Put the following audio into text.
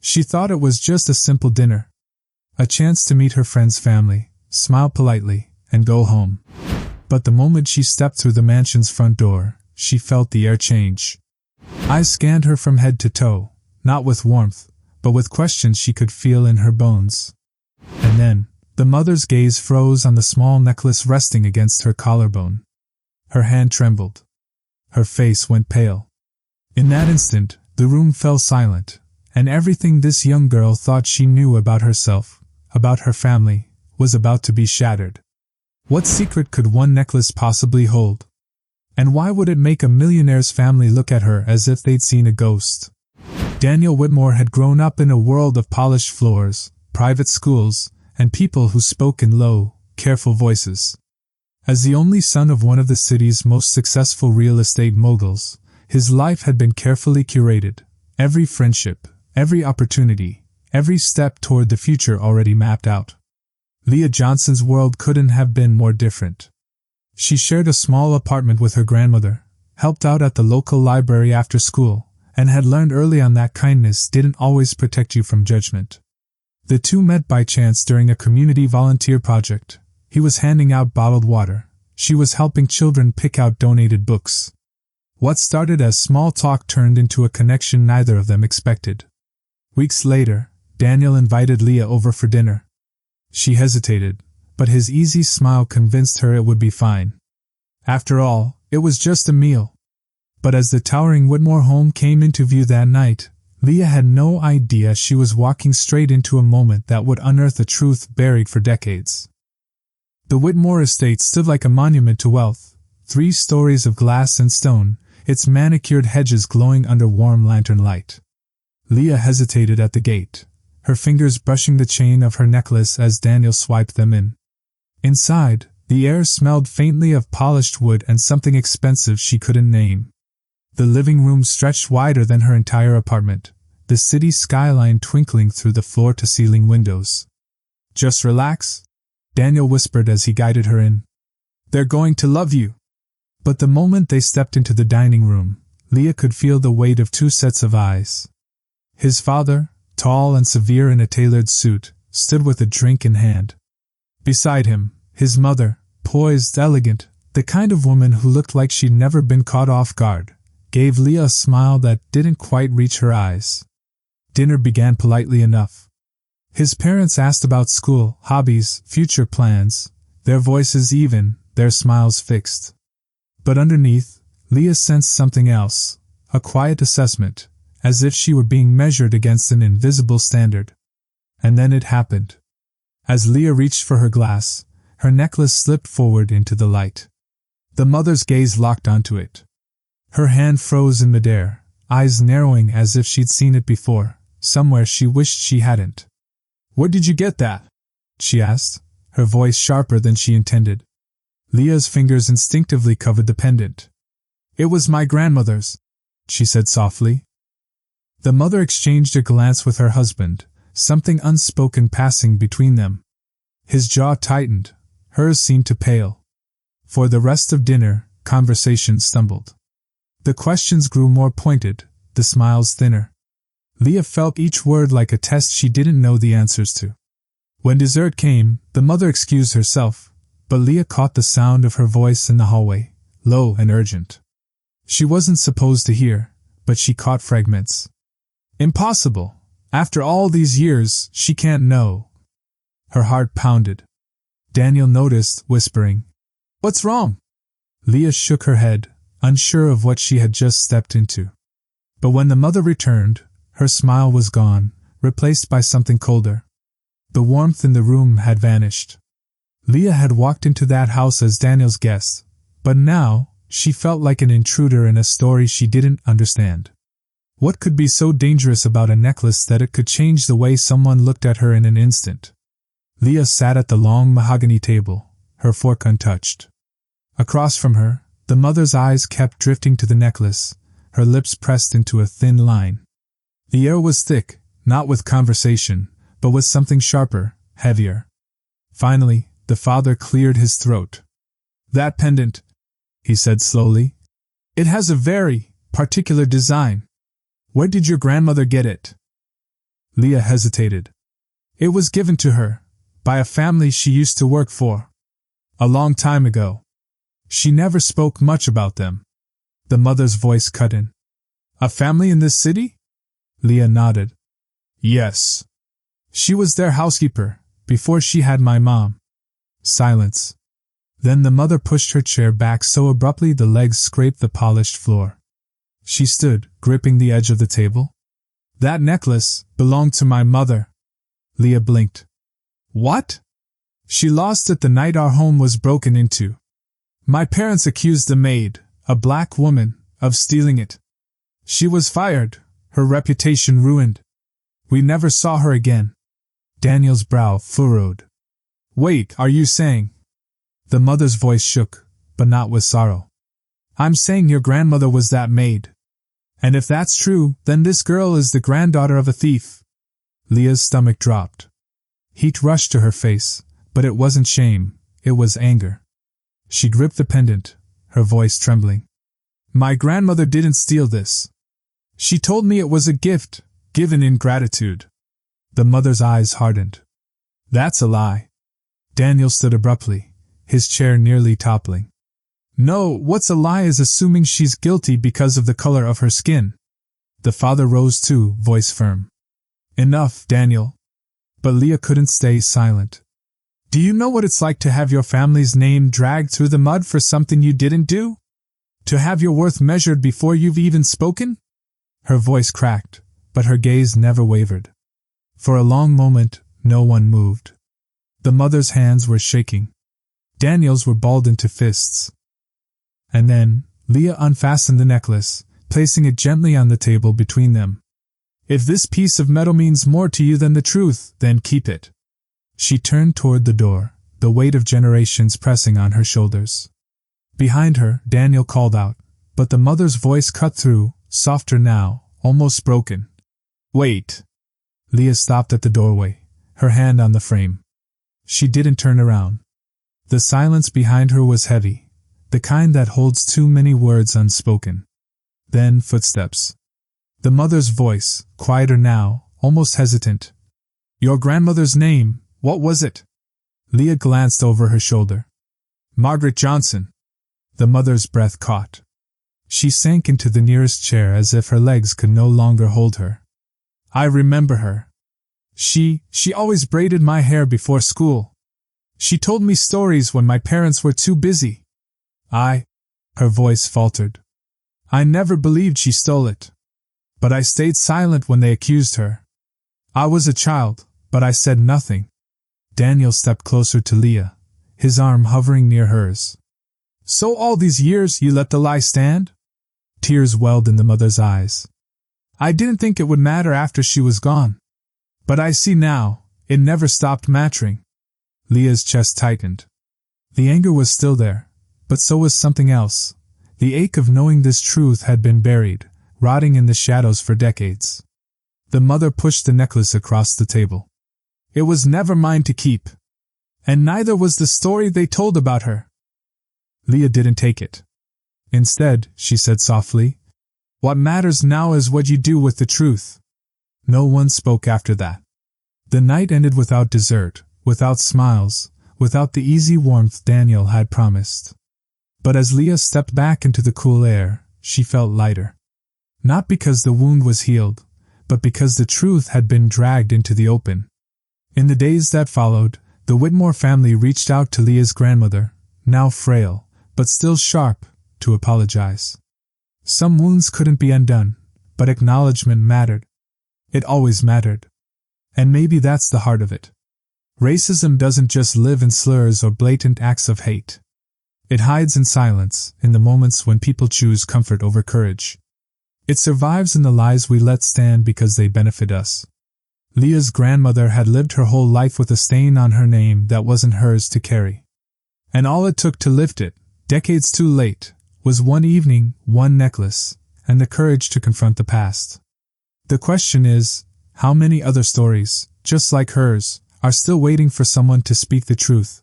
She thought it was just a simple dinner. A chance to meet her friend's family, smile politely, and go home. But the moment she stepped through the mansion's front door, she felt the air change. Eyes scanned her from head to toe, not with warmth, but with questions she could feel in her bones. And then, the mother's gaze froze on the small necklace resting against her collarbone. Her hand trembled. Her face went pale. In that instant, the room fell silent, and everything this young girl thought she knew about herself, about her family, was about to be shattered. What secret could one necklace possibly hold? And why would it make a millionaire's family look at her as if they'd seen a ghost? Daniel Whitmore had grown up in a world of polished floors, private schools, and people who spoke in low, careful voices. As the only son of one of the city's most successful real estate moguls, his life had been carefully curated, every friendship, every opportunity, every step toward the future already mapped out. Leah Johnson's world couldn't have been more different. She shared a small apartment with her grandmother, helped out at the local library after school, and had learned early on that kindness didn't always protect you from judgment. The two met by chance during a community volunteer project. He was handing out bottled water. She was helping children pick out donated books. What started as small talk turned into a connection neither of them expected. Weeks later, Daniel invited Leah over for dinner. She hesitated, but his easy smile convinced her it would be fine. After all, it was just a meal. But as the towering Whitmore home came into view that night, Leah had no idea she was walking straight into a moment that would unearth a truth buried for decades. The Whitmore estate stood like a monument to wealth, 3 stories of glass and stone, its manicured hedges glowing under warm lantern light. Leah hesitated at the gate, her fingers brushing the chain of her necklace as Daniel swiped them in. Inside, the air smelled faintly of polished wood and something expensive she couldn't name. The living room stretched wider than her entire apartment, the city skyline twinkling through the floor-to-ceiling windows. "Just relax," Daniel whispered as he guided her in. "They're going to love you." But the moment they stepped into the dining room, Leah could feel the weight of 2 sets of eyes. His father, tall and severe in a tailored suit, stood with a drink in hand. Beside him, his mother, poised, elegant, the kind of woman who looked like she'd never been caught off guard, gave Leah a smile that didn't quite reach her eyes. Dinner began politely enough. His parents asked about school, hobbies, future plans, their voices even, their smiles fixed. But underneath, Leah sensed something else, a quiet assessment, as if she were being measured against an invisible standard. And then it happened. As Leah reached for her glass, her necklace slipped forward into the light. The mother's gaze locked onto it. Her hand froze in midair, eyes narrowing as if she'd seen it before, somewhere she wished she hadn't. "Where did you get that?" she asked, her voice sharper than she intended. Leah's fingers instinctively covered the pendant. "It was my grandmother's," she said softly. The mother exchanged a glance with her husband, something unspoken passing between them. His jaw tightened, hers seemed to pale. For the rest of dinner, conversation stumbled. The questions grew more pointed, the smiles thinner. Leah felt each word like a test she didn't know the answers to. When dessert came, the mother excused herself, but Leah caught the sound of her voice in the hallway, low and urgent. She wasn't supposed to hear, but she caught fragments. "Impossible! After all these years, she can't know." Her heart pounded. Daniel noticed, whispering, "What's wrong?" Leah shook her head, unsure of what she had just stepped into. But when the mother returned, her smile was gone, replaced by something colder. The warmth in the room had vanished. Leah had walked into that house as Daniel's guest, but now, she felt like an intruder in a story she didn't understand. What could be so dangerous about a necklace that it could change the way someone looked at her in an instant? Leah sat at the long mahogany table, her fork untouched. Across from her, the mother's eyes kept drifting to the necklace, her lips pressed into a thin line. The air was thick, not with conversation, but with something sharper, heavier. Finally, the father cleared his throat. "That pendant," he said slowly. "It has a very particular design. Where did your grandmother get it?" Leah hesitated. It was given to her, by a family she used to work for. A long time ago. She never spoke much about them. The mother's voice cut in. A family in this city? Leah nodded. Yes. She was their housekeeper, before she had my mom. Silence. Then the mother pushed her chair back so abruptly the legs scraped the polished floor. She stood, gripping the edge of the table. That necklace belonged to my mother. Leah blinked. What? She lost it the night our home was broken into. My parents accused the maid, a black woman, of stealing it. She was fired, her reputation ruined. We never saw her again. Daniel's brow furrowed. Wait, are you saying? The mother's voice shook, but not with sorrow. I'm saying your grandmother was that maid. And if that's true, then this girl is the granddaughter of a thief. Leah's stomach dropped. Heat rushed to her face, but it wasn't shame, it was anger. She gripped the pendant, her voice trembling. My grandmother didn't steal this. She told me it was a gift, given in gratitude. The mother's eyes hardened. That's a lie. Daniel stood abruptly, his chair nearly toppling. No, what's a lie is assuming she's guilty because of the color of her skin. The father rose too, voice firm. Enough, Daniel. But Leah couldn't stay silent. Do you know what it's like to have your family's name dragged through the mud for something you didn't do? To have your worth measured before you've even spoken? Her voice cracked, but her gaze never wavered. For a long moment, no one moved. The mother's hands were shaking. Daniel's were balled into fists. And then, Leah unfastened the necklace, placing it gently on the table between them. If this piece of metal means more to you than the truth, then keep it. She turned toward the door, the weight of generations pressing on her shoulders. Behind her, Daniel called out, but the mother's voice cut through, softer now, almost broken. Wait. Leah stopped at the doorway, her hand on the frame. She didn't turn around. The silence behind her was heavy, the kind that holds too many words unspoken. Then footsteps. The mother's voice, quieter now, almost hesitant. Your grandmother's name, what was it? Leah glanced over her shoulder. Margaret Johnson. The mother's breath caught. She sank into the nearest chair as if her legs could no longer hold her. I remember her. She always braided my hair before school. She told me stories when my parents were too busy. Her voice faltered. I never believed she stole it. But I stayed silent when they accused her. I was a child, but I said nothing. Daniel stepped closer to Leah, his arm hovering near hers. So all these years you let the lie stand? Tears welled in the mother's eyes. I didn't think it would matter after she was gone. But I see now, it never stopped mattering. Leah's chest tightened. The anger was still there, but so was something else. The ache of knowing this truth had been buried, rotting in the shadows for decades. The mother pushed the necklace across the table. It was never mine to keep. And neither was the story they told about her. Leah didn't take it. Instead, she said softly, what matters now is what you do with the truth. No one spoke after that. The night ended without dessert, without smiles, without the easy warmth Daniel had promised. But as Leah stepped back into the cool air, she felt lighter. Not because the wound was healed, but because the truth had been dragged into the open. In the days that followed, the Whitmore family reached out to Leah's grandmother, now frail, but still sharp, to apologize. Some wounds couldn't be undone, but acknowledgement mattered. It always mattered. And maybe that's the heart of it. Racism doesn't just live in slurs or blatant acts of hate. It hides in silence, in the moments when people choose comfort over courage. It survives in the lies we let stand because they benefit us. Leah's grandmother had lived her whole life with a stain on her name that wasn't hers to carry. And all it took to lift it, decades too late, was one evening, one necklace, and the courage to confront the past. The question is, how many other stories, just like hers, are still waiting for someone to speak the truth?